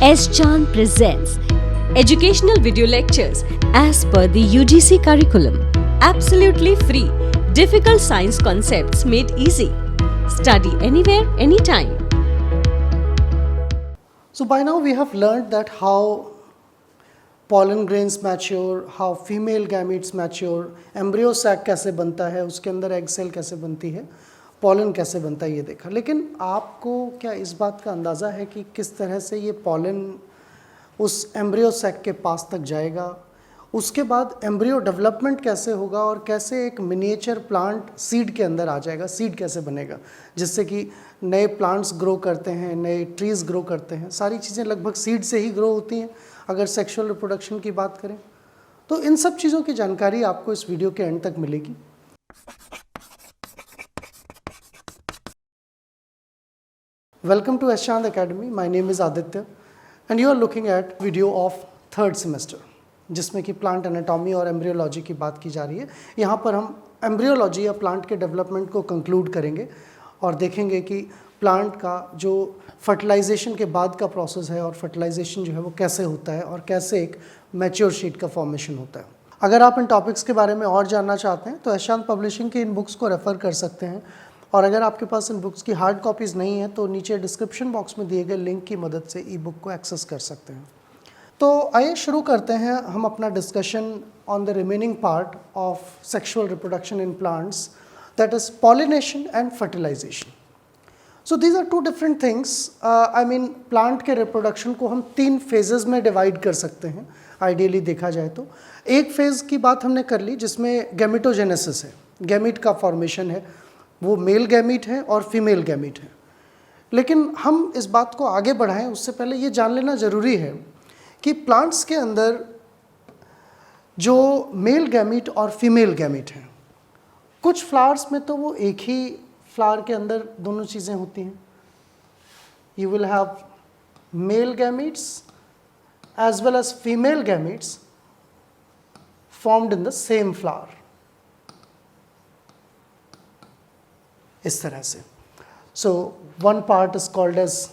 S. Chand presents educational video lectures as per the UGC curriculum. Absolutely free. Difficult science concepts made easy. Study anywhere, anytime. So by now we have learned that how pollen grains mature, how female gametes mature, embryo sac कैसे बनता है, उसके अंदर egg cell कैसे बनती है, pollen कैसे बनता है, ये देखा. लेकिन आपको क्या इस बात का अंदाज़ा है कि किस तरह से ये pollen उस embryo sac के पास तक जाएगा, उसके बाद embryo development कैसे होगा और कैसे एक miniature plant seed के अंदर आ जाएगा, seed कैसे बनेगा, जिससे कि नए प्लांट्स ग्रो करते हैं, नए ट्रीज़ ग्रो करते हैं. सारी चीज़ें लगभग सीड से ही ग्रो होती हैं अगर सेक्सुअल रिप्रोडक्शन की बात करें. तो इन सब चीज़ों की जानकारी आपको इस वीडियो के एंड तक मिलेगी. Welcome to S Chand academy. My name is Aditya and you are looking at video of third semester, जिसमें कि प्लांट एनाटॉमी और एम्ब्रियोलॉजी की बात की जा रही है. यहाँ पर हम एम्ब्रियोलॉजी या प्लांट के डेवलपमेंट को कंक्लूड करेंगे और देखेंगे कि प्लांट का जो फर्टिलाइजेशन के बाद का प्रोसेस है और फर्टिलाइजेशन जो है वो कैसे होता है और कैसे एक मैच्योर शीट का फॉर्मेशन होता है. अगर आप इन टॉपिक्स के बारे में और जानना चाहते हैं तो एस चांद पब्लिशिंग की इन बुक्स को रेफ़र कर सकते हैं. और अगर आपके पास इन बुक्स की हार्ड कॉपीज़ नहीं है तो नीचे डिस्क्रिप्शन बॉक्स में दिए गए लिंक की मदद से ई बुक को एक्सेस कर सकते हैं. तो आइए शुरू करते हैं हम अपना discussion on the remaining part of sexual reproduction in plants, that is pollination and fertilization. So these are two different things. Plant के reproduction को हम 3 phases में divide कर सकते हैं ideally देखा जाए तो. एक phase की बात हमने कर ली जिसमें gametogenesis है, gamete का formation है, वो male gamete है और female gamete है. लेकिन हम इस बात को आगे बढ़ाएं उससे पहले ये जान लेना ज़रूरी है कि plants के अंदर जो male gamete और female gamete हैं, कुछ फ्लावर्स में तो वो एक ही फ्लावर के अंदर दोनों चीज़ें होती हैं. You will have male gametes as well as female gametes formed in the same flower, इस तरह से. So one part is called as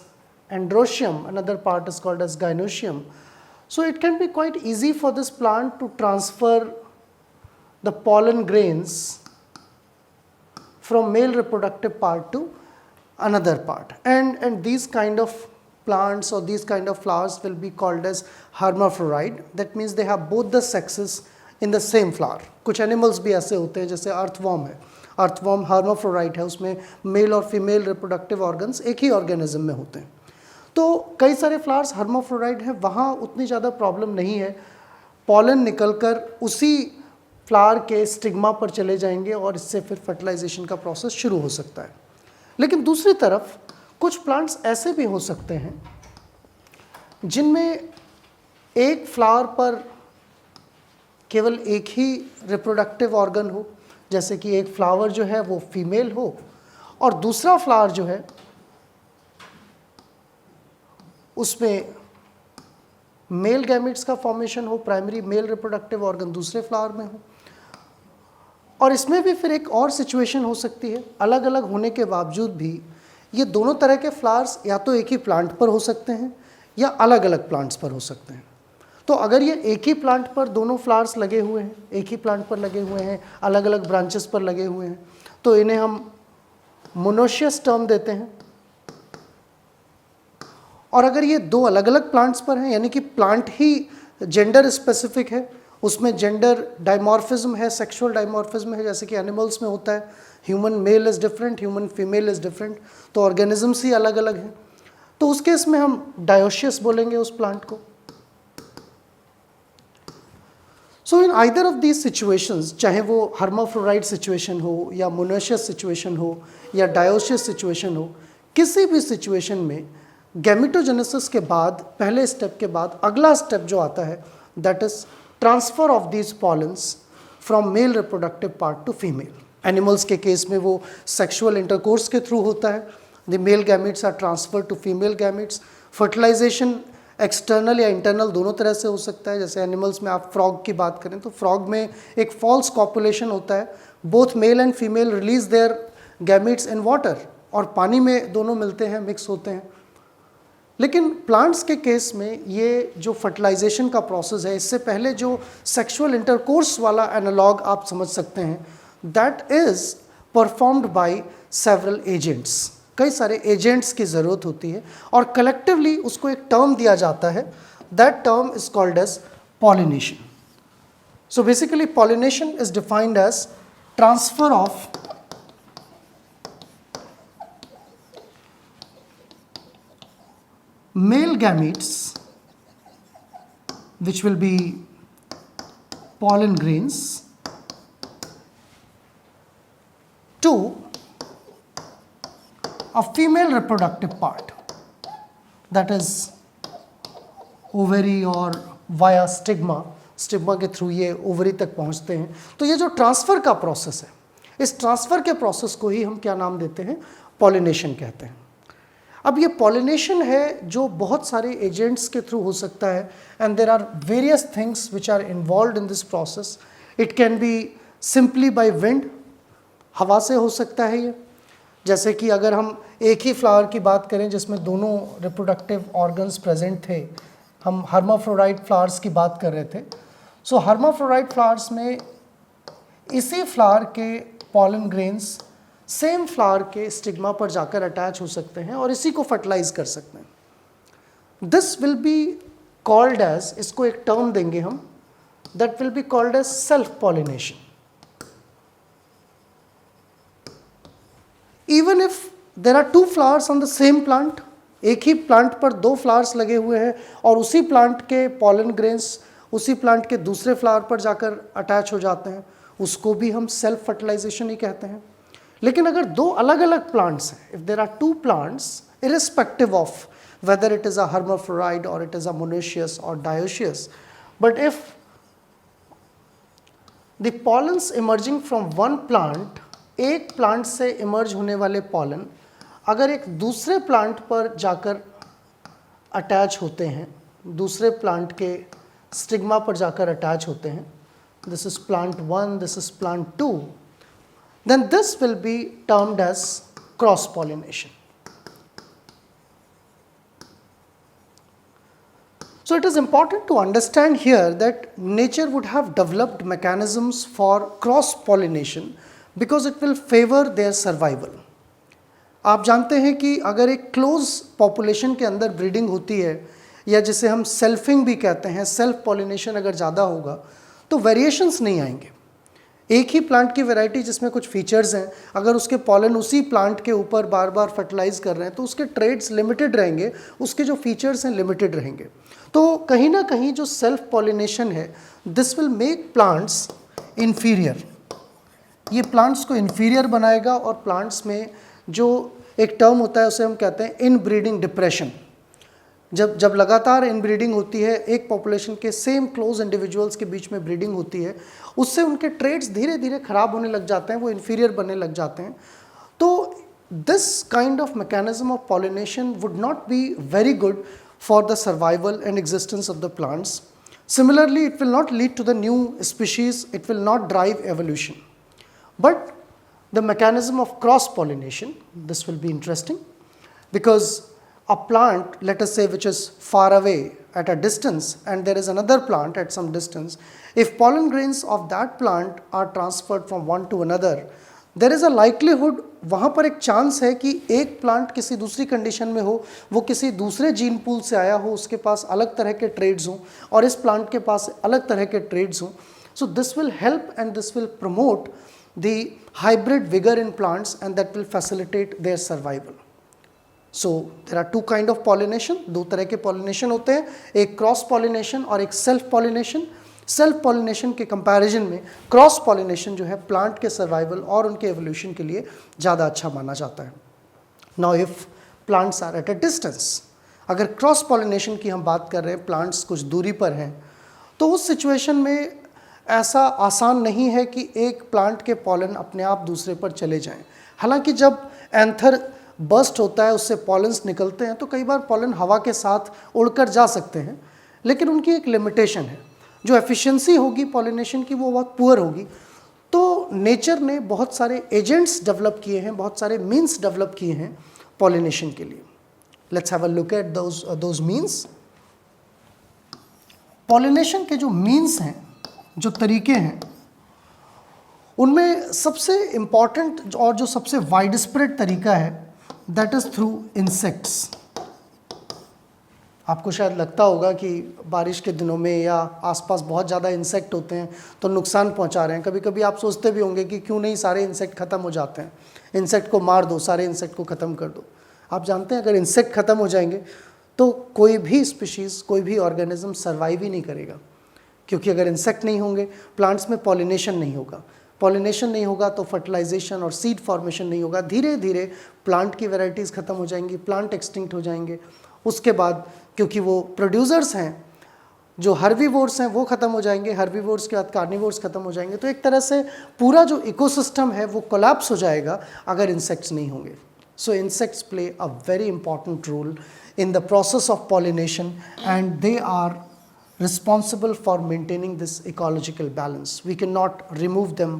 androecium, another part is called as gynoecium. So it can be quite easy for this plant to transfer the pollen grains from male reproductive part to another part, and these kind of plants or these kind of flowers will be called as hermaphrodite. That means they have both the sexes in the same flower. कुछ animals भी ऐसे होते हैं जैसे earthworm है, earthworm hermaphrodite है, उसमें male और female reproductive organs एक ही organism में होते हैं. तो कई सारे flowers hermaphrodite हैं, वहाँ उतनी ज़्यादा problem नहीं है, pollen निकलकर उसी फ्लावर के स्टिग्मा पर चले जाएंगे और इससे फिर फर्टिलाइजेशन का प्रोसेस शुरू हो सकता है. लेकिन दूसरी तरफ कुछ प्लांट्स ऐसे भी हो सकते हैं जिनमें एक फ्लावर पर केवल एक ही रिप्रोडक्टिव ऑर्गन हो, जैसे कि एक फ्लावर जो है वो फीमेल हो और दूसरा फ्लावर जो है उसमें मेल गैमेट्स का फॉर्मेशन हो, प्राइमरी मेल रिप्रोडक्टिव ऑर्गन दूसरे फ्लावर में हो. और इसमें भी फिर एक और सिचुएशन हो सकती है, अलग अलग होने के बावजूद भी ये दोनों तरह के फ्लावर्स या तो एक ही प्लांट पर हो सकते हैं या अलग अलग प्लांट्स पर हो सकते हैं. तो अगर ये एक ही प्लांट पर दोनों फ्लावर्स लगे हुए हैं, एक ही प्लांट पर लगे हुए हैं, अलग अलग ब्रांचेस पर लगे हुए हैं, तो इन्हें हम मोनोशियस टर्म देते हैं. और अगर ये दो अलग अलग प्लांट्स पर हैं, यानी कि प्लांट ही जेंडर स्पेसिफिक है, उसमें जेंडर डाइमॉर्फिज्म है, सेक्सुअल डाइमॉर्फिज्म है, जैसे कि एनिमल्स में होता है, human male is different, human female is different, तो ऑर्गेनिजम्स ही अलग अलग हैं, तो उस केस में हम डायोशियस बोलेंगे उस प्लांट को. So in either of these situations, चाहे वो हर्माफ्रोडाइट सिचुएशन हो या मोनोशियस सिचुएशन हो या डायोशियस सिचुएशन हो, किसी भी सिचुएशन में गैमेटोजेनेसिस के बाद, पहले स्टेप के बाद अगला स्टेप जो आता है that is transfer of these pollens from male reproductive part to female. Animals के केस में वो सेक्सुअल इंटरकोर्स के थ्रू होता है. The male gametes are transfer to female gametes. Fertilisation external या इंटरनल दोनों तरह से हो सकता है. जैसे एनिमल्स में आप फ्रॉग की बात करें तो फ्रॉग में एक फॉल्स कॉपुलेशन होता है, both male and female release there gametes in water, और पानी में दोनों मिलते हैं, मिक्स होते हैं. लेकिन प्लांट्स के केस में ये जो फर्टिलाइजेशन का प्रोसेस है, इससे पहले जो सेक्सुअल इंटरकोर्स वाला एनालॉग आप समझ सकते हैं, that is performed by several agents. कई सारे एजेंट्स की ज़रूरत होती है और कलेक्टिवली उसको एक टर्म दिया जाता है, that term is called as pollination. So basically pollination is defined as transfer of male gametes, which will be pollen grains, to a female reproductive part, that is ovary or via stigma के through ये ovary तक पहुंचते हैं। तो ये जो transfer का process है, इस ट्रांसफ़र के प्रोसेस को ही हम क्या नाम देते हैं? पॉलिनेशन कहते हैं। अब ये पॉलिनेशन है जो बहुत सारे एजेंट्स के थ्रू हो सकता है, and there are various things which are involve in this process. It can be simply by wind, हवा से हो सकता है ये। जैसे कि अगर हम एक ही फ्लावर की बात करें जिसमें दोनों रिप्रोडक्टिव ऑर्गन्स प्रेजेंट थे, हम हर्माफ्रोडाइट फ्लावर्स की बात कर रहे थे। सो हर्माफ्रोडाइट फ्लावर्स में इसी फ्लावर के पॉलन ग्रेन्स सेम फ्लावर के स्टिग्मा पर जाकर अटैच हो सकते हैं और इसी को फर्टिलाइज कर सकते हैं। This will be called as, इसको एक टर्म देंगे हम, that will be called as self pollination. Even if there are two flowers on the same plant, एक ही प्लांट पर दो फ्लावर्स लगे हुए हैं और उसी प्लांट के पॉलन ग्रेन्स उसी प्लांट के दूसरे फ्लावर पर जाकर अटैच हो जाते हैं, उसको भी हम सेल्फ फर्टिलाइजेशन ही कहते हैं। लेकिन अगर दो अलग अलग प्लांट्स हैं, if there are two plants, irrespective of whether it is a hermaphrodite or it is a monoecious or dioecious, but if the pollens emerging from one plant, एक प्लांट से इमर्ज होने वाले पॉलन अगर एक दूसरे plant पर जाकर attach होते हैं, दूसरे प्लांट के स्टिग्मा पर जाकर अटैच होते हैं, this is plant 1, this is plant 2, then this will be termed as cross pollination. So it is important to understand here that nature would have developed mechanisms for cross pollination because it will favor their survival. आप जानते हैं कि अगर एक close population के अंदर breeding होती है, या जिसे हम सेल्फिंग भी कहते हैं, सेल्फ पॉलिनेशन अगर ज़्यादा होगा तो वेरिएशंस नहीं आएंगे। एक ही प्लांट की वैरायटी जिसमें कुछ फीचर्स हैं, अगर उसके पॉलन उसी प्लांट के ऊपर बार बार फर्टिलाइज कर रहे हैं तो उसके ट्रेड्स लिमिटेड रहेंगे, उसके जो फीचर्स हैं लिमिटेड रहेंगे। तो कहीं ना कहीं जो सेल्फ पॉलिनेशन है, this will make plants inferior, ये प्लांट्स को इन्फीरियर बनाएगा और प्लांट्स में जो एक टर्म होता है उसे हम कहते हैं इनब्रीडिंग डिप्रेशन। जब लगातार इनब्रीडिंग होती है, एक पॉपुलेशन के सेम क्लोज इंडिविजुअल्स के बीच में ब्रीडिंग होती है, उससे उनके ट्रेड्स धीरे धीरे खराब होने लग जाते हैं, वो इन्फीरियर बनने लग जाते हैं। तो this kind of mechanism of pollination would not be very good for the survival and existence of the plants. Similarly it will not lead to the new species, it will not drive evolution. But the mechanism of cross pollination, this will be interesting, because a plant, let us say, which is far away at a distance and there is another plant at some distance, if pollen grains of that plant are transferred from one to another, there is a likelihood, वहाँ पर एक chance है कि एक plant किसी दूसरी condition में हो, वो किसी दूसरे जीन पूल से आया हो, उसके पास अलग तरह के ट्रेड्स हों और इस प्लांट के पास अलग तरह के ट्रेड्स हों। So this will help and this will promote the hybrid vigor in plants and that will facilitate their survival. So there are two kind of pollination, दो तरह के pollination होते हैं, एक क्रॉस pollination और एक सेल्फ pollination। सेल्फ pollination के comparison में क्रॉस pollination जो है प्लांट के सर्वाइवल और उनके एवोल्यूशन के लिए ज़्यादा अच्छा माना जाता है। Now if plants are at a distance, अगर क्रॉस pollination की हम बात कर रहे हैं, प्लांट्स कुछ दूरी पर हैं, तो उस सिचुएशन में ऐसा आसान नहीं है कि एक प्लांट के पॉलन अपने आप दूसरे पर चले जाएं। हालांकि जब एंथर बर्स्ट होता है, उससे पॉलन्स निकलते हैं, तो कई बार पॉलन हवा के साथ उड़कर जा सकते हैं, लेकिन उनकी एक लिमिटेशन है, जो एफिशिएंसी होगी पॉलिनेशन की वो बहुत पुअर होगी। तो नेचर ने बहुत सारे एजेंट्स डेवलप किए हैं, बहुत सारे मीन्स डेवलप किए हैं पॉलिनेशन के लिए। Let's have a look at those means. Pollination के जो मीन्स हैं, जो तरीके हैं, उनमें सबसे इम्पॉर्टेंट और जो सबसे वाइड स्प्रेड तरीका है दैट इज़ थ्रू इंसेक्ट्स। आपको शायद लगता होगा कि बारिश के दिनों में या आसपास बहुत ज़्यादा इंसेक्ट होते हैं तो नुकसान पहुंचा रहे हैं। कभी कभी आप सोचते भी होंगे कि क्यों नहीं सारे इंसेक्ट ख़त्म हो जाते हैं, इंसेक्ट को मार दो, सारे इंसेक्ट को ख़त्म कर दो। आप जानते हैं अगर इंसेक्ट ख़त्म हो जाएंगे तो कोई भी स्पीशीज़, कोई भी ऑर्गेनिज्म सर्वाइव ही नहीं करेगा, क्योंकि अगर इंसेक्ट नहीं होंगे प्लांट्स में पॉलिनेशन नहीं होगा, पॉलिनेशन नहीं होगा तो फर्टिलाइजेशन और सीड फॉर्मेशन नहीं होगा। धीरे धीरे प्लांट की वैरायटीज़ ख़त्म हो जाएंगी, प्लांट एक्सटिंक्ट हो जाएंगे। उसके बाद क्योंकि वो प्रोड्यूसर्स हैं, जो हर्बीवोर्स हैं वो ख़त्म हो जाएंगे, हर्बीवोर्स के बाद कार्निवोर्स ख़त्म हो जाएंगे। तो एक तरह से पूरा जो इकोसिस्टम है वो कोलैप्स हो जाएगा अगर इंसेक्ट्स नहीं होंगे। So insects play a very important role in the process of pollination and they are responsible for maintaining this ecological balance. We cannot remove them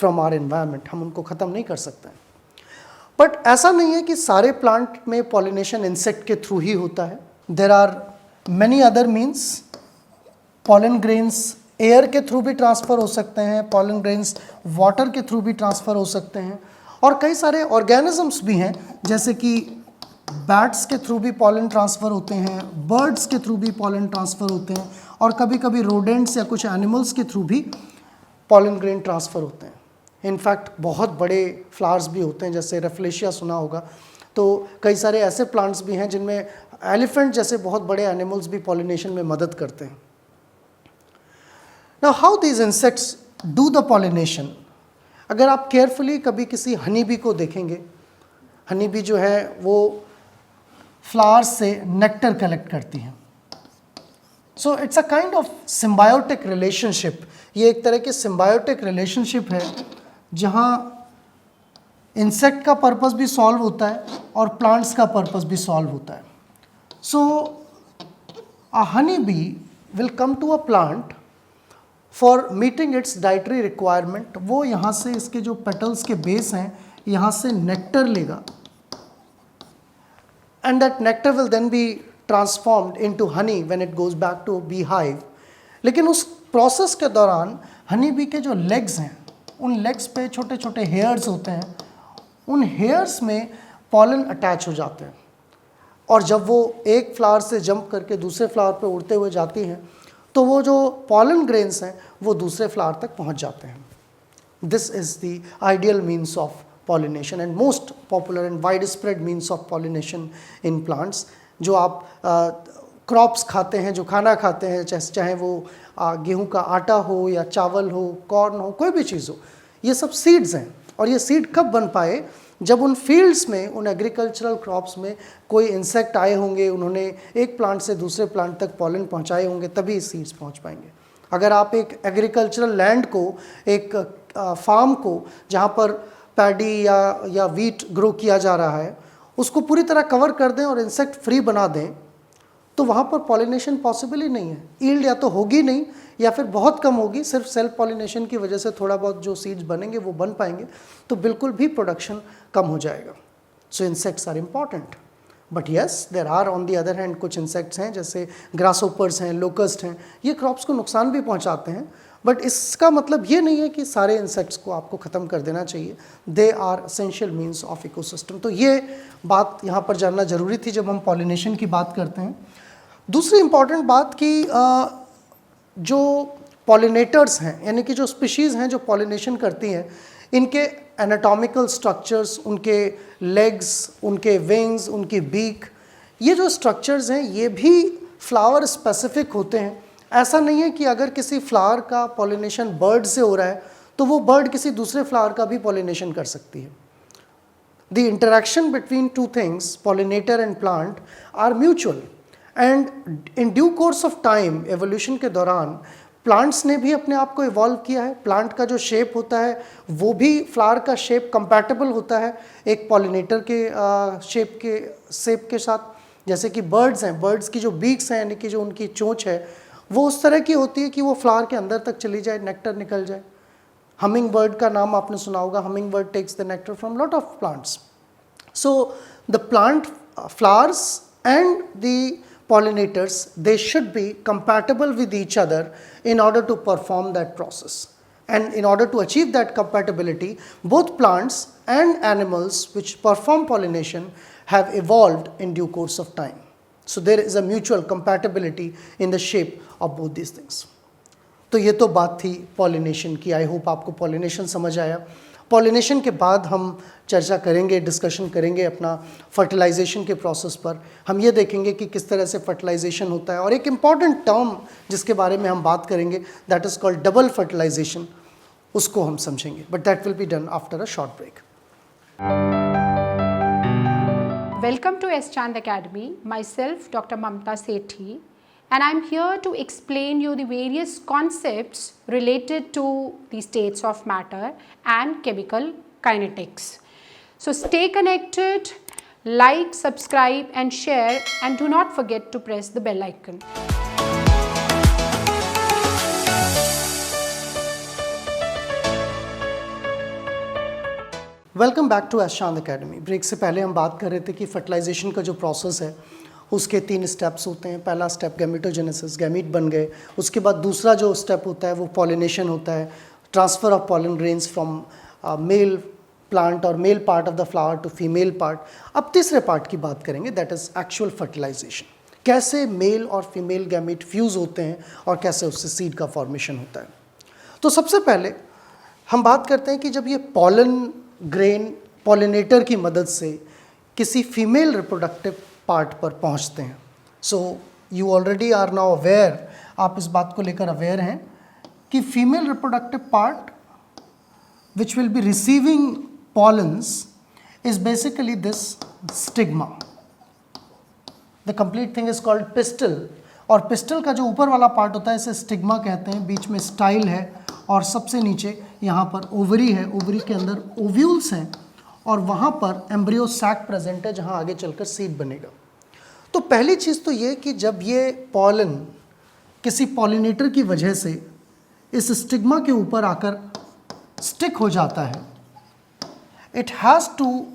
from our environment. हम उनको ख़त्म नहीं कर सकते हैं। बट ऐसा नहीं है कि सारे प्लांट में पॉलिनेशन इंसेक्ट के थ्रू ही होता है। There are many other means. Pollen grains air के थ्रू भी ट्रांसफ़र हो सकते हैं, पॉलन ग्रेन्स वाटर के थ्रू भी ट्रांसफ़र हो सकते हैं, और कई सारे ऑर्गेनिजम्स भी हैं जैसे कि बैट्स के थ्रू भी पॉलन ट्रांसफ़र होते हैं, बर्ड्स के थ्रू भी पॉलन ट्रांसफ़र होते हैं, और कभी कभी रोडेंट्स या कुछ एनिमल्स के थ्रू भी पॉलन ग्रेन ट्रांसफ़र होते हैं। इनफैक्ट बहुत बड़े फ्लावर्स भी होते हैं, जैसे रेफ्लेशिया सुना होगा। तो कई सारे ऐसे प्लांट्स भी हैं जिनमें एलिफेंट जैसे बहुत बड़े एनिमल्स भी पॉलिनेशन में मदद करते हैं। Now how these insects do the pollination. अगर आप केयरफुली कभी किसी हनी बी को देखेंगे, हनी बी जो है वो फ्लावर्स से नेक्टर कलेक्ट करती हैं। So it's a kind of symbiotic relationship. ये एक तरह की सिम्बायोटिक रिलेशनशिप है जहाँ इंसेक्ट का पर्पस भी सॉल्व होता है और प्लांट्स का पर्पस भी सॉल्व होता है। So a honey bee will come to a plant for meeting its dietary requirement. वो यहाँ से इसके जो पेटल्स के बेस हैं यहाँ से नेक्टर लेगा, and that nectar will then be transformed into honey when it goes back to beehive. लेकिन उस प्रोसेस के दौरान हनी बी के जो लेग्स हैं, उन लेग्स पे छोटे छोटे हेयर्स होते हैं, उन हेयर्स में पॉलन अटैच हो जाते हैं, और जब वो एक फ्लावर से जंप करके दूसरे फ्लावर पे उड़ते हुए जाती हैं तो वो जो पॉलन ग्रेन्स हैं वो दूसरे फ्लावर तक पहुंच जाते हैं। This is the ideal means of pollination and most popular and widespread means of pollination in plants। जो आप क्रॉप्स खाते हैं, जो खाना खाते हैं, चाहे वो गेहूं का आटा हो या चावल हो, कॉर्न हो, कोई भी चीज़ हो, ये सब सीड्स हैं। और ये सीड कब बन पाए? जब उन फील्ड्स में, उन एग्रीकल्चरल क्रॉप्स में कोई इंसेक्ट आए होंगे, उन्होंने एक प्लांट से दूसरे प्लांट तक पॉलन पहुंचाए होंगे, तभी सीड्स पहुंच पाएंगे। अगर आप एक एग्रीकल्चरल लैंड को, एक फार्म को जहाँ पर पैडी या वीट ग्रो किया जा रहा है, उसको पूरी तरह कवर कर दें और इंसेक्ट फ्री बना दें, तो वहाँ पर पॉलिनेशन पॉसिबल ही नहीं है। ईल्ड या तो होगी नहीं या फिर बहुत कम होगी, सिर्फ सेल्फ पॉलिनेशन की वजह से थोड़ा बहुत जो सीड्स बनेंगे वो बन पाएंगे, तो बिल्कुल भी प्रोडक्शन कम हो जाएगा। So insects are important, but yes there are on the other hand कुछ इंसेक्ट्स हैं जैसे ग्रासहोपर्स हैं, लोकस्ट हैं, ये क्रॉप्स को नुकसान भी पहुँचाते हैं। बट इसका मतलब ये नहीं है कि सारे इंसेक्ट्स को आपको ख़त्म कर देना चाहिए। They are essential means of ecosystem. तो ये बात यहाँ पर जानना ज़रूरी थी जब हम पॉलिनेशन की बात करते हैं। दूसरी इम्पॉर्टेंट बात कि जो पॉलिनेटर्स हैं, यानी कि जो स्पीशीज़ हैं जो पॉलिनेशन करती हैं, इनके एनाटॉमिकल स्ट्रक्चर्स, उनके लेग्स, उनके विंग्स, उनकी बीक, ये जो स्ट्रक्चर्स हैं ये भी फ्लावर स्पेसिफिक होते हैं। ऐसा नहीं है कि अगर किसी फ्लावर का पॉलिनेशन बर्ड से हो रहा है तो वो बर्ड किसी दूसरे फ्लावर का भी पॉलिनेशन कर सकती है। The interaction between two things, pollinator and plant, are mutual, and in due course of time, evolution के दौरान प्लांट्स ने भी अपने आप को इवॉल्व किया है। प्लांट का जो शेप होता है वो भी फ्लावर का शेप कंपैटिबल होता है एक पॉलिनेटर के शेप के साथ। जैसे कि बर्ड्स हैं, बर्ड्स की जो बीक्स हैं, यानी कि जो उनकी चोंच है, वो उस तरह की होती है कि वो फ्लावर के अंदर तक चली जाए, नेक्टर निकल जाए। हमिंग बर्ड का नाम आपने सुना होगा, hummingbird takes the nectar from lot of plants. So the plant flowers and the pollinators, they should be compatible with each other in order to perform that process. And in order to achieve that compatibility, both plants and animals which perform pollination have evolved in due course of time. So there is a mutual compatibility in the shape of both these things. तो ये तो बात थी pollination की. I hope आपको pollination समझ आया. Pollination के बाद हम चर्चा करेंगे, डिस्कशन करेंगे अपना फर्टिलाइजेशन के प्रोसेस पर. हम ये देखेंगे कि किस तरह से फर्टिलाइजेशन होता है, और एक इम्पॉर्टेंट टर्म जिसके बारे में हम बात करेंगे that is called double fertilisation, उसको हम समझेंगे. But that will be done after a short break. Welcome to S. Chand Academy. Myself, Dr. Mamta Sethi, and I'm here to explain you the various concepts related to the states of matter and chemical kinetics. So stay connected, like, subscribe and share, and do not forget to press the bell icon. Welcome back to S Chand academy. Break से पहले हम बात कर रहे थे कि fertilisation का जो प्रोसेस है उसके 3 स्टेप्स होते हैं. पहला स्टेप गैमेटोजेनेसिस, गैमीट बन गए. उसके बाद दूसरा जो स्टेप होता है वो पॉलिनेशन होता है, transfer of pollen grains from male plant और male part of the flower to female part. अब तीसरे पार्ट की बात करेंगे दैट इज़ एक्चुअल फर्टिलाइजेशन. कैसे मेल और फीमेल गैमीट फ्यूज़ होते हैं और कैसे उससे सीड का फॉर्मेशन होता है. तो सबसे पहले हम बात करते हैं कि जब ये पॉलन ग्रेन पॉलिनेटर की मदद से किसी फीमेल रिप्रोडक्टिव पार्ट पर पहुंचते हैं. So you already are now aware, आप इस बात को लेकर अवेयर हैं कि female reproductive part which will be receiving pollens is basically this stigma. The complete thing is called pistil, और पिस्टल का जो ऊपर वाला पार्ट होता है इसे स्टिग्मा कहते हैं. बीच में स्टाइल है और सबसे नीचे यहाँ पर ओवरी है. ओवरी के अंदर ओव्यूल्स हैं और वहाँ पर एम्ब्रियो सैक प्रेजेंट है जहाँ आगे चलकर सीड बनेगा. तो पहली चीज़ तो ये कि जब ये पॉलन किसी पॉलिनेटर की वजह से इस स्टिग्मा के ऊपर आकर स्टिक हो जाता है, it has to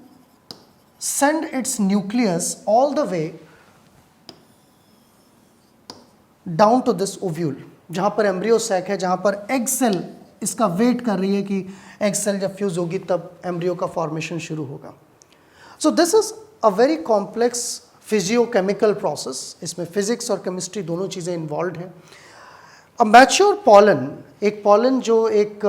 send its nucleus all the way down to this ovule, जहाँ पर एम्ब्रियो सैक है, जहाँ पर एग सेल इसका वेट कर रही है कि एग सेल जब फ्यूज़ होगी तब एम्ब्रियो का फॉर्मेशन शुरू होगा. So this is a very complex physiochemical process. इसमें फिजिक्स और केमिस्ट्री दोनों चीज़ें इन्वॉल्व हैं. अ मैच्योर पॉलन, एक पॉलन जो एक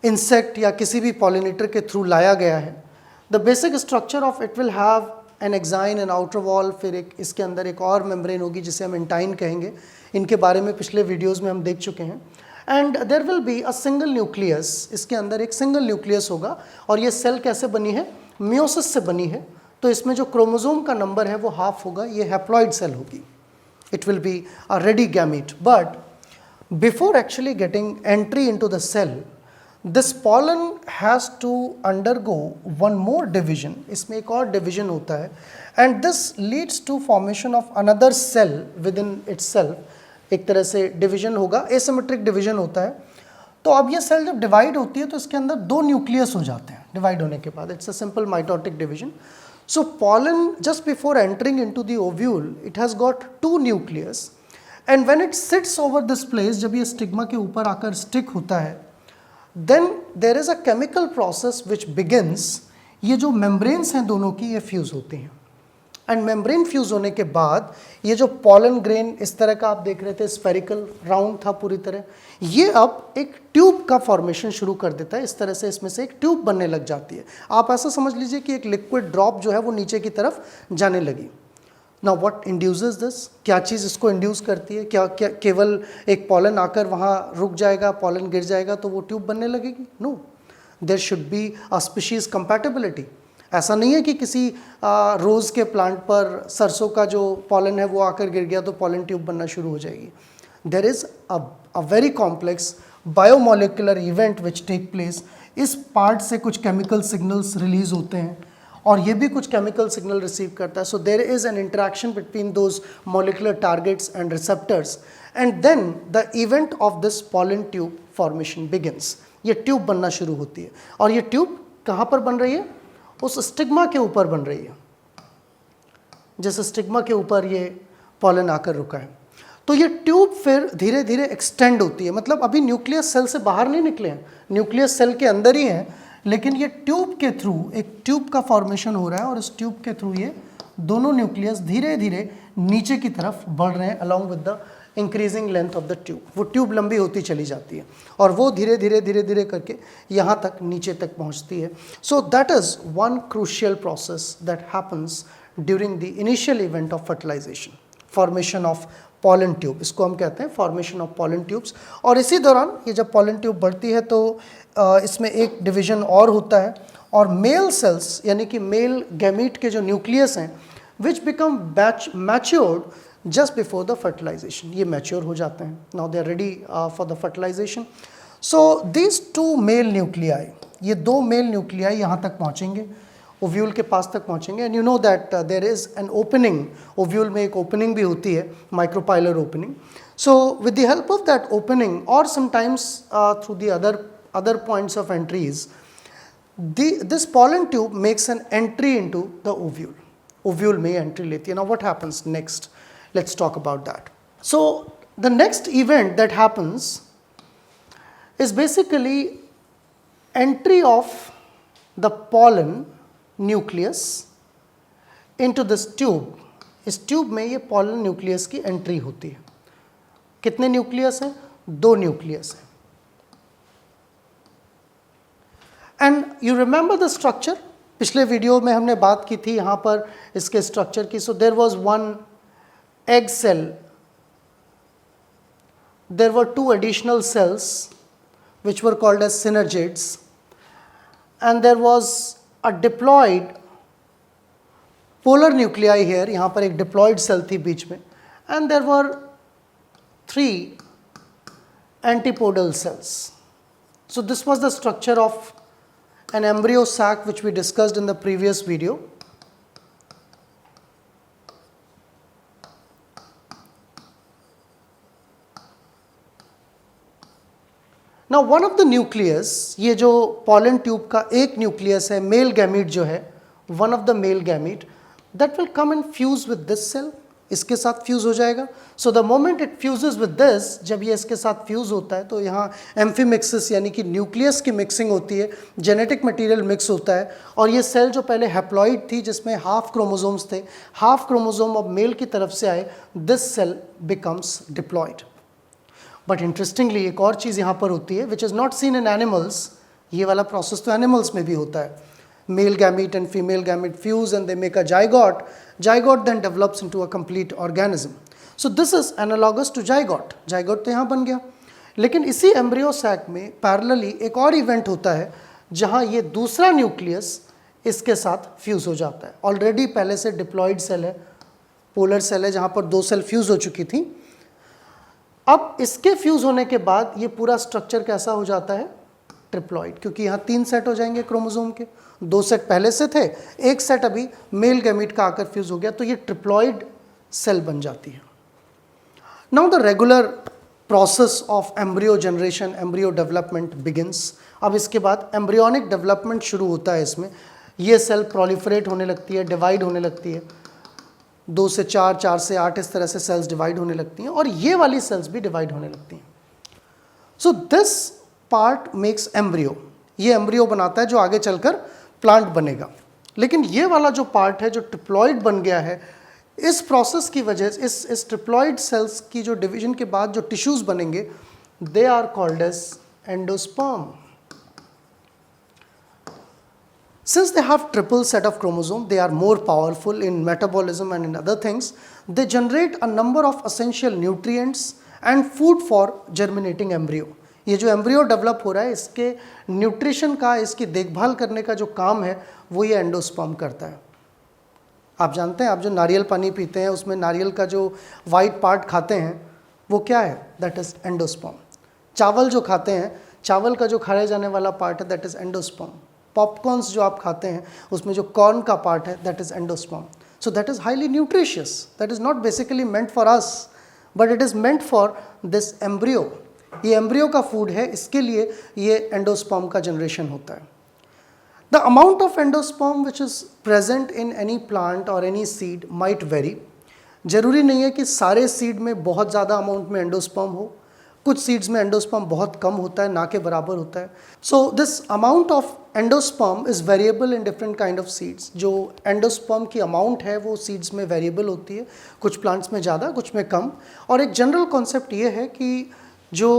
इंसेक्ट या किसी भी पॉलिनेटर के थ्रू लाया गया है, the basic structure of it will have an exine an outer wall. फिर एक इसके अंदर एक और मेम्ब्रेन होगी जिसे हम इंटाइन कहेंगे. इनके बारे में पिछले वीडियोज़ में हम देख चुके हैं. And there will be a single nucleus. इसके अंदर एक सिंगल न्यूक्लियस होगा. और ये सेल कैसे बनी है? मियोसिस से बनी है. तो इसमें जो क्रोमोसोम का नंबर है वो हाफ होगा. ये हैप्लॉइड सेल होगी. It will be a ready gamete. But before actually getting entry into the cell, this pollen has to undergo one more division. इसमें एक और डिविजन होता है and this leads to formation of another cell within itself. एक तरह से division होगा, asymmetric division होता है. तो अब ये सेल जब डिवाइड होती है तो इसके अंदर 2 न्यूक्लियस हो जाते हैं डिवाइड होने के बाद. It's a simple mitotic division. So pollen just before entering into the ovule it has got 2 nucleus, and when it sits over this place, जब ये स्टिग्मा के ऊपर आकर स्टिक होता है, then there is a chemical process which begins. ये जो membranes हैं दोनों की, ये फ्यूज़ होती हैं. एंड मेम्ब्रेन फ्यूज़ होने के बाद ये जो पॉलन ग्रेन इस तरह का आप देख रहे थे, स्फेरिकल राउंड था पूरी तरह, ये अब एक ट्यूब का फॉर्मेशन शुरू कर देता है. इस तरह से इसमें से एक ट्यूब बनने लग जाती है. आप ऐसा समझ लीजिए कि एक लिक्विड ड्रॉप जो है वो नीचे की तरफ जाने लगी. Now what induces this? क्या चीज़ इसको इंड्यूस करती है? क्या केवल एक पॉलन आकर वहाँ रुक जाएगा, पॉलन गिर जाएगा तो वो ट्यूब बनने लगेगी? No, there should be a species compatibility. ऐसा नहीं है कि किसी रोज़ के प्लांट पर सरसों का जो पॉलन है वो आकर गिर गया तो पॉलन ट्यूब बनना शुरू हो जाएगी. There is a very complex biomolecular event which take place. इस पार्ट से कुछ केमिकल सिग्नल्स रिलीज होते हैं और ये भी कुछ केमिकल सिग्नल रिसीव करता है. So there is an interaction between those molecular targets and receptors, and then the event of this pollen tube formation begins. ये ट्यूब बनना शुरू होती है और ये ट्यूब कहाँ पर बन रही है? उस स्टिग्मा के ऊपर बन रही है. जैसे स्टिग्मा के ऊपर ये पॉलन आकर रुका है। तो ये ट्यूब फिर धीरे धीरे एक्सटेंड होती है, मतलब अभी न्यूक्लियस सेल से बाहर नहीं निकले हैं, न्यूक्लियस सेल के अंदर ही हैं, लेकिन ये ट्यूब के थ्रू एक ट्यूब का फॉर्मेशन हो रहा है और इस ट्यूब के थ्रू ये दोनों न्यूक्लियस धीरे धीरे नीचे की तरफ बढ़ रहे हैं along with the increasing length of the tube. वो ट्यूब लंबी होती चली जाती है और वो धीरे धीरे करके यहाँ तक नीचे तक पहुँचती है। So that is one crucial process that happens during the initial event of fertilisation, formation of pollen tube, इसको हम कहते हैं फॉर्मेशन ऑफ पॉलन ट्यूब्स। और इसी दौरान ये जब पॉलन ट्यूब बढ़ती है तो इसमें एक डिवीजन और होता है और मेल सेल्स यानी कि मेल गैमीट के जो न्यूक्लियस हैं which become matured just before the fertilisation, ये मैच्योर हो जाते हैं, now they are ready for the fertilisation. So these two male nuclei, ये दो मेल न्यूक्लियाई यहाँ तक पहुँचेंगे, ओव्यूल के पास तक पहुँचेंगे। And you know that there is an opening, ovule में एक ओपनिंग भी होती है, micropylar opening. So with the help of that opening और sometimes through the other points of entries, this pollen tube makes an entry into the ovule. Ovule में entry लेती है. Now what happens next? Let's talk about that. So the next event that happens is basically entry of the pollen nucleus into this tube. इस tube में ये pollen nucleus की entry होती है। कितने न्यूक्लियस हैं? दो न्यूक्लियस हैं। And you remember the structure, पिछले वीडियो में हमने बात की थी यहाँ पर इसके स्ट्रक्चर की। So there was one egg cell, there were two additional cells which were called as synergids, and there was a diploid polar nuclei here, यहाँ पर एक डिप्लॉयड सेल थी बीच में, and there were 3 antipodal cells. So this was the structure of an embryo sac which we discussed in the previous video. Now one of the nucleus, ये जो pollen tube का एक nucleus है, male gamete जो है, one of the male gamete that will come and fuse with this cell, इसके साथ fuse हो जाएगा। So the moment it fuses with this, जब ये इसके साथ फ्यूज़ होता है तो यहाँ एम्फीमिक्सिस यानी कि न्यूक्लियस की मिक्सिंग होती है, जेनेटिक मटेरियल मिक्स होता है और ये सेल जो पहले हैप्लॉइड थी जिसमें हाफ क्रोमोसोम्स थे, हाफ क्रोमोसोम अब मेल की तरफ से आए, this cell becomes diploid. But interestingly एक और चीज़ यहाँ पर होती है which is not seen in animals, ये वाला प्रोसेस तो एनिमल्स में भी होता है। Male gamete and female gamete fuse and they make a zygote. Zygote then develops into a complete organism. So this is analogous to zygote. Zygote तो यहाँ बन गया, लेकिन इसी एम्ब्रियो सैक में पैरेलली एक और इवेंट होता है जहाँ ये दूसरा न्यूक्लियस इसके साथ फ्यूज़ हो जाता है। ऑलरेडी पहले से डिप्लॉयड सेल है, पोलर सेल है, जहाँ पर दो सेल फ्यूज़ हो चुकी थी। अब इसके फ्यूज़ होने के बाद ये पूरा स्ट्रक्चर कैसा हो जाता है? ट्रिप्लॉइड, क्योंकि यहाँ 3 सेट हो जाएंगे क्रोमोसोम के, 2 सेट पहले से थे, एक सेट अभी मेल गैमीट का आकर फ्यूज हो गया, तो ये ट्रिप्लॉइड सेल बन जाती है। Now the regular process of embryo generation, embryo development begins. अब इसके बाद एम्ब्रियोनिक डेवलपमेंट शुरू होता है। इसमें ये सेल प्रोलिफरेट होने लगती है, डिवाइड होने लगती है, 2 से 4, 4 से 8, इस तरह से सेल्स डिवाइड होने लगती हैं और ये वाली सेल्स भी डिवाइड होने लगती हैं। So this part makes embryo, ये एम्ब्रियो बनाता है जो आगे चलकर प्लांट बनेगा। लेकिन ये वाला जो पार्ट है जो ट्रिप्लॉइड बन गया है, इस प्रोसेस की वजह से इस ट्रिप्लॉइड सेल्स की जो डिवीजन के बाद जो टिश्यूज बनेंगे, they are called as endosperm. Since they have triple set of chromosome, they are more powerful in metabolism and in other things. They generate a number of essential nutrients and food for germinating embryo. ये जो embryo develop हो रहा है, इसके nutrition का, इसकी देखभाल करने का जो काम है वो ये एंडोस्पर्म करता है। आप जानते हैं, आप जो नारियल पानी पीते हैं उसमें नारियल का जो वाइट पार्ट खाते हैं वो क्या है? That is endosperm. चावल जो खाते हैं, चावल का जो खाया जाने वाला पार्ट है दैट इज़ एंडोस्पर्म। पॉपकॉर्न्स जो आप खाते हैं उसमें जो कॉर्न का पार्ट है that is endosperm. So that is highly nutritious, that is not basically meant for us but it is meant for this embryo. ये एम्ब्रियो का फूड है, इसके लिए ये एंडोस्पर्म का जनरेशन होता है। The amount of endosperm which is present in any plant or any seed might vary. जरूरी नहीं है कि सारे सीड में बहुत ज़्यादा अमाउंट में एंडोस्पर्म हो, कुछ सीड्स में एंडोस्पर्म बहुत कम होता है, ना के बराबर होता है. So this amount of endosperm is variable in different kind of seeds. जो एंडोस्पर्म की अमाउंट है वो सीड्स में वेरिएबल होती है, कुछ प्लांट्स में ज़्यादा, कुछ में कम. और एक जनरल कॉन्सेप्ट ये है कि जो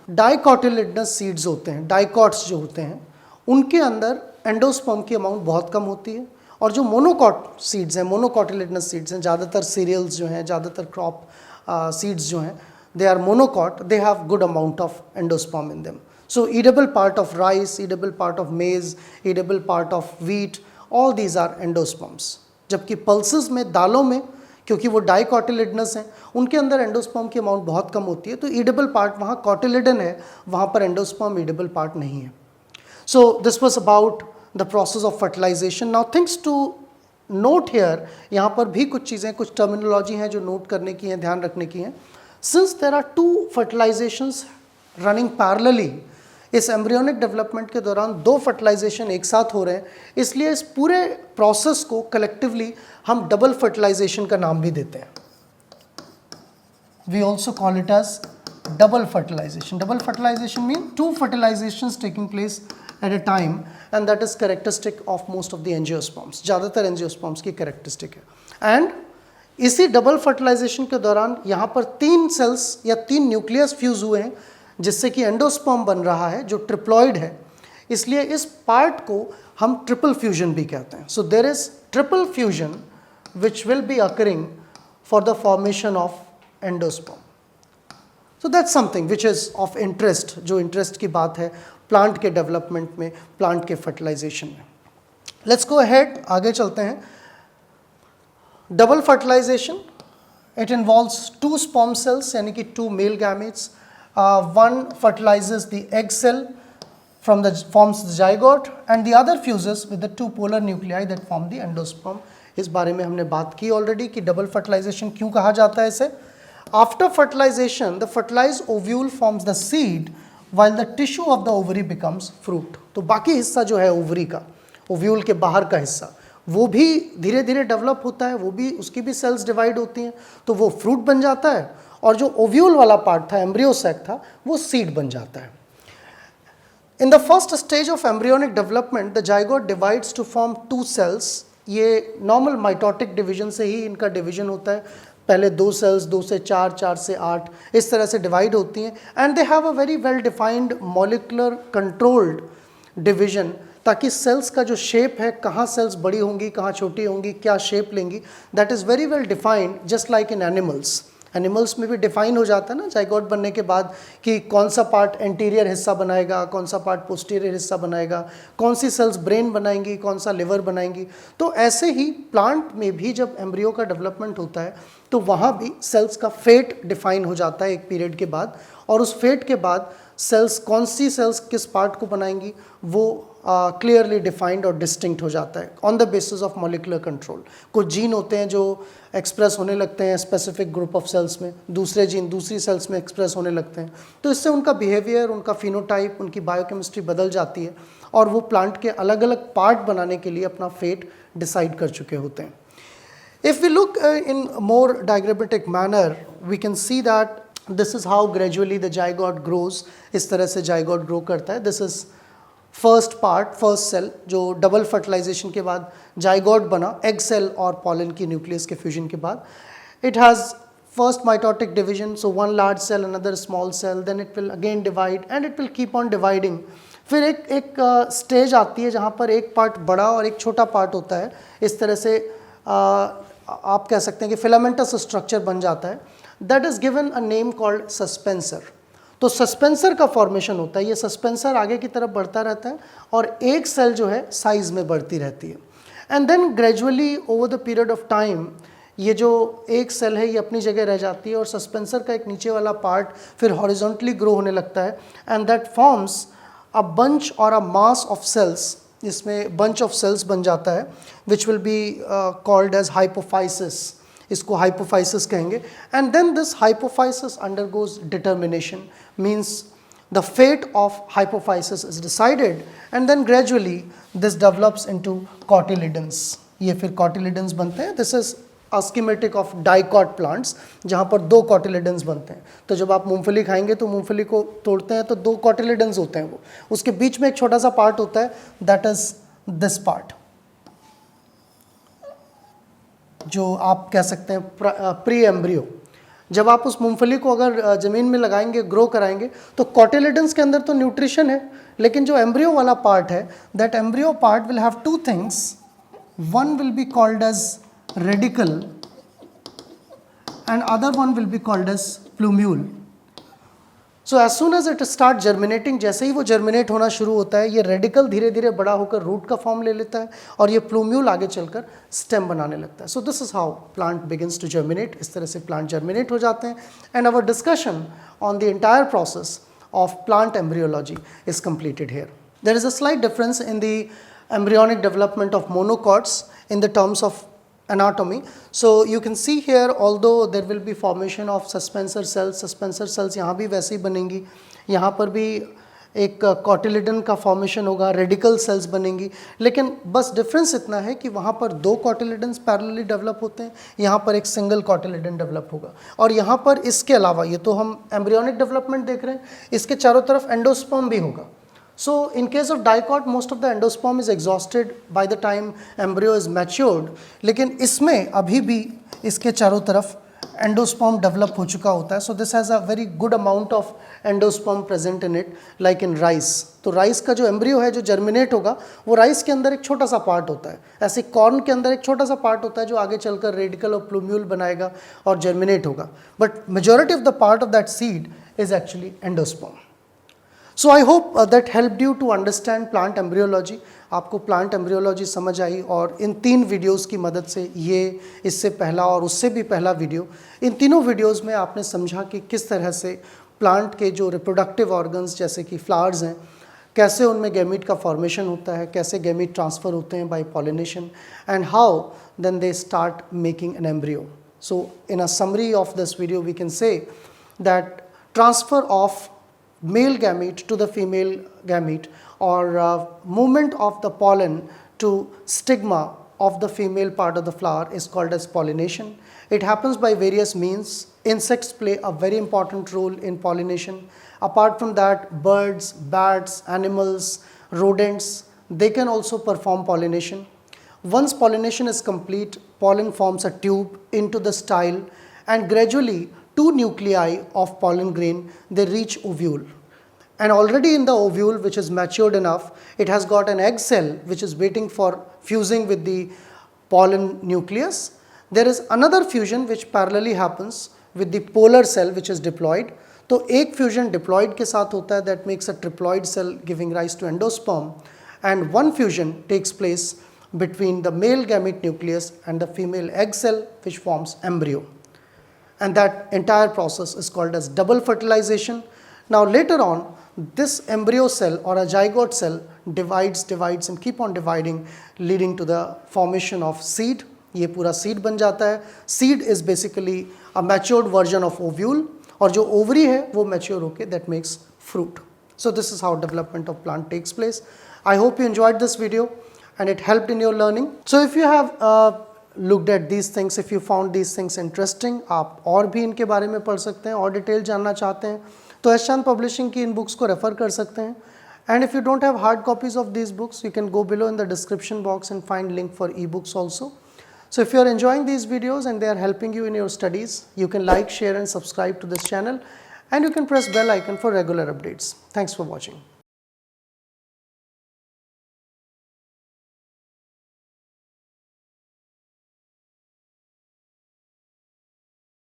डाइकोटिलिडनस सीड्स होते हैं, डाइकॉट्स जो होते हैं, उनके अंदर एंडोस्पर्म की अमाउंट बहुत कम होती है. और जो मोनोकॉट सीड्स हैं, मोनोकॉटिलिडनस सीड्स हैं, ज़्यादातर सीरियल्स जो हैं, ज़्यादातर क्रॉप सीड्स जो हैं, they are monocot, they have good amount of endosperm in them. So edible part of rice, edible part of maize, edible part of wheat, all these are endosperms. जबकि pulses में, दालों में, क्योंकि वो dicotyledonous हैं, उनके अंदर एंडोस्पर्म की अमाउंट बहुत कम होती है, तो ईडेबल पार्ट वहाँ कॉटिलिडन है, वहाँ पर एंडोस्पर्म ईडेबल पार्ट नहीं है. So this was about the process of fertilisation. Now things to note here, यहाँ पर भी कुछ चीज़ें, कुछ टर्मिनोलॉजी हैं जो नोट करने की हैं, ध्यान रखने की हैं. Since there are two fertilizations running parallelly, इस एम्ब्रियोनिक डेवलपमेंट के दौरान दो फर्टिलाइजेशन एक साथ हो रहे हैं, इसलिए इस पूरे प्रोसेस को कलेक्टिवली हम डबल फर्टिलाइजेशन का नाम भी देते हैं. We also call it as double fertilization. Double fertilization mean two fertilizations taking place at a time, and that is characteristic of most of the angiosperms. ज़्यादातर एंजियोस्पर्म्स की characteristic है. And इसी double fertilisation के दौरान यहाँ पर 3 sales या 3 nucleus fuse हुए हैं, जिससे कि एंडोस्पर्म बन रहा है जो ट्रिप्लॉइड है. इसलिए इस पार्ट को हम ट्रिपल फ्यूजन भी कहते हैं. So there is triple fusion which will be occurring for the formation of endosperm. So that's something which is of interest, जो इंटरेस्ट की बात है प्लांट के डेवलपमेंट में, प्लांट के फर्टिलाइजेशन में. लेट्स गो अहेड, आगे चलते हैं. Double fertilization, it involves 2 sperm cells, यानी कि 2 male gametes. One fertilizes the egg cell forms the zygote, and the other fuses with the 2 polar nuclei that form the endosperm. इस बारे में हमने बात की ऑलरेडी कि डबल फर्टिलाइजेशन क्यों कहा जाता है इसे. After fertilisation the fertilised ovule forms the seed while the tissue of the ovary becomes fruit. तो बाकी हिस्सा जो है ओवरी का, ओव्यूल के बाहर का हिस्सा, वो भी धीरे धीरे डेवलप होता है, वो भी, उसकी भी सेल्स डिवाइड होती हैं, तो वो फ्रूट बन जाता है. और जो ओव्यूल वाला पार्ट था, एम्ब्रियो सैक था, वो सीड बन जाता है. In the first stage of embryonic development the zygote divides to form 2 cells. ये नॉर्मल माइटोटिक डिवीजन से ही इनका डिवीजन होता है. पहले 2 सेल्स, 2 से 4, 4 से 8, इस तरह से डिवाइड होती हैं. And they have a very well defined molecular controlled division, ताकि सेल्स का जो शेप है, कहाँ सेल्स बड़ी होंगी, कहाँ छोटी होंगी, क्या शेप लेंगी, that is very well defined, just like in animals. Animals में भी डिफाइन हो जाता है ना जाइगोट बनने के बाद कि कौन सा पार्ट एंटीरियर हिस्सा बनाएगा, कौन सा पार्ट पोस्टीरियर हिस्सा बनाएगा, कौन सी सेल्स ब्रेन बनाएंगी, कौन सा लिवर बनाएंगी. तो ऐसे ही प्लांट में भी जब एम्ब्रियो का डेवलपमेंट होता है तो वहाँ भी सेल्स का फेट डिफाइन हो जाता है एक पीरियड के बाद. और उस फेट के बाद सेल्स, कौन सी सेल्स किस पार्ट को बनाएंगी, वो क्लियरली डिफाइंड और डिस्टिंक्ट हो जाता है on the basis of molecular control. कुछ जीन होते हैं जो एक्सप्रेस होने लगते हैं स्पेसिफिक ग्रुप ऑफ सेल्स में, दूसरे जीन दूसरी सेल्स में एक्सप्रेस होने लगते हैं, तो इससे उनका बिहेवियर, उनका फिनोटाइप, उनकी बायोकेमिस्ट्री बदल जाती है और वो प्लांट के अलग अलग पार्ट बनाने के लिए अपना फेट डिसाइड कर चुके होते हैं. If we look in more diagrammatic manner, we can see that this is how gradually the zygote grows. इस तरह से zygote grow करता है. This is first part, first cell, जो डबल फर्टिलाइजेशन के बाद जाइगोट बना, एग सेल और पॉलन की न्यूक्लियस के फ्यूजन के बाद. It has first mitotic division, so 1 large cell, another small cell, then it will again divide and it will keep on dividing. फिर एक स्टेज आती है जहाँ पर एक पार्ट बड़ा और एक छोटा पार्ट होता है. इस तरह से आप कह सकते हैं कि फिलामेंटस स्ट्रक्चर बन जाता है. That is given a name called suspensor. तो सस्पेंसर का फॉर्मेशन होता है. ये सस्पेंसर आगे की तरफ बढ़ता रहता है और एक सेल जो है साइज में बढ़ती रहती है. And then gradually over the period of time ये जो एक सेल है ये अपनी जगह रह जाती है और सस्पेंसर का एक नीचे वाला पार्ट फिर हॉरिजॉन्टली ग्रो होने लगता है. And that forms a bunch or a mass of cells. इसमें बंच ऑफ सेल्स बन जाता है which will be called as hypophysis. इसको हाइपोफाइसिस कहेंगे. And then this hypophysis undergoes determination, means the fate of hypophysis is decided, and then gradually this develops into cotyledons. ये फिर cotyledons बनते हैं. This is a schematic of dicot plants जहाँ पर 2 cotyledons बनते हैं. तो जब आप मूंगफली खाएंगे तो मूंगफली को तोड़ते हैं तो 2 cotyledons होते हैं. वो उसके बीच में एक छोटा सा पार्ट होता है, that is this part, जो आप कह सकते हैं प्री एम्ब्रियो. जब आप उस मूंगफली को अगर ज़मीन में लगाएंगे, ग्रो कराएंगे, तो कॉटिलेडन्स के अंदर तो न्यूट्रिशन है, लेकिन जो एम्ब्रियो वाला पार्ट है, that embryo part will have 2 things. One will be called as radicle and other one will be called as plumule. So as soon as it start germinating, जैसे ही वो जर्मिनेट होना शुरू होता है, ये रेडिकल धीरे धीरे बड़ा होकर रूट का फॉर्म ले लेता है और ये प्लूम्यूल आगे चलकर स्टेम बनाने लगता है. So this is how plant begins to germinate. इस तरह से प्लांट जर्मिनेट हो जाते हैं. And our discussion on the entire process of plant embryology is completed here. There is a slight difference in the embryonic development of monocots in the terms of anatomy. So you can see here, although there will be formation of suspensor cells यहाँ भी वैसे ही बनेंगी, यहाँ पर भी एक cotyledon का formation होगा, रेडिकल सेल्स बनेंगी, लेकिन बस डिफरेंस इतना है कि वहाँ पर 2 कॉटिलिडन्स पैरेलली डेवलप होते हैं, यहाँ पर एक सिंगल कॉटिलिडन डेवलप होगा. और यहाँ पर इसके अलावा, ये तो हम एम्ब्रियोनिक डेवलपमेंट देख रहे हैं, इसके चारों तरफ एंडोस्पर्म भी होगा. So in case of dicot, most of the endosperm is exhausted by the time embryo is matured. लेकिन इसमें अभी भी इसके चारों तरफ एंडोस्पर्म डेवलप हो चुका होता है. So this has a very good amount of endosperm present in it, like in rice. तो राइस का जो एम्ब्रियो है जो जर्मिनेट होगा, वो राइस के अंदर एक छोटा सा पार्ट होता है. ऐसे कॉर्न के अंदर एक छोटा सा पार्ट होता है जो आगे चलकर रेडिकल और प्लूम्यूल बनाएगा और जर्मिनेट होगा. But majority of the part of that seed is actually endosperm. So I hope that helped you to understand plant embryology. आपको प्लांट एम्ब्रियोलॉजी समझ आई और इन 3 वीडियोस की मदद से, ये इससे पहला और उससे भी पहला वीडियो, इन तीनों वीडियोस में आपने समझा कि किस तरह से प्लांट के जो रिप्रोडक्टिव ऑर्गन्स जैसे कि फ्लावर्स हैं, कैसे उनमें गैमीट का फॉर्मेशन होता है, कैसे गैमीट ट्रांसफ़र होते हैं by pollination, and how then they start making an embryo. So in a summary of this video we can say that transfer of male gamete to the female gamete, or movement of the pollen to stigma of the female part of the flower is called as pollination. It happens by various means. Insects play a very important role in pollination. Apart from that, birds, bats, animals, rodents, they can also perform pollination. Once pollination is complete, pollen forms a tube into the style, and gradually 2 nuclei of pollen grain, they reach ovule. And already in the ovule, which is matured enough, it has got an egg cell which is waiting for fusing with the pollen nucleus. There is another fusion which parallelly happens with the polar cell which is diploid. तो एक fusion diploid के साथ होता है, that makes a triploid cell giving rise to endosperm, and one fusion takes place between the male gamete nucleus and the female egg cell which forms embryo. And that entire process is called as double fertilization. Now later on, this embryo cell or a zygote cell divides and keep on dividing, leading to the formation of seed. ये पूरा seed बन जाता है. Seed is basically a matured version of ovule, और जो ovary है वो mature होके that makes fruit. So this is how development of plant takes place. I hope you enjoyed this video and it helped in your learning. So if you have looked at these things, if you found these things interesting, आप और भी इनके बारे में पढ़ सकते हैं और डिटेल जानना चाहते हैं तो एस चांद पब्लिशिंग की इन बुक्स को रेफ़र कर सकते हैं. And if you don't have hard copies of these books, you can go below in the description box and find link for e books also. So if you are enjoying these videos and they are helping you in your studies, you can like, share and subscribe to this channel, and you can press bell icon for regular updates. Thanks for watching.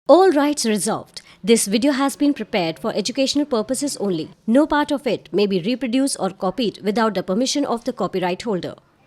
All rights reserved. This video has been prepared for educational purposes only. No part of it may be reproduced or copied without the permission of the copyright holder.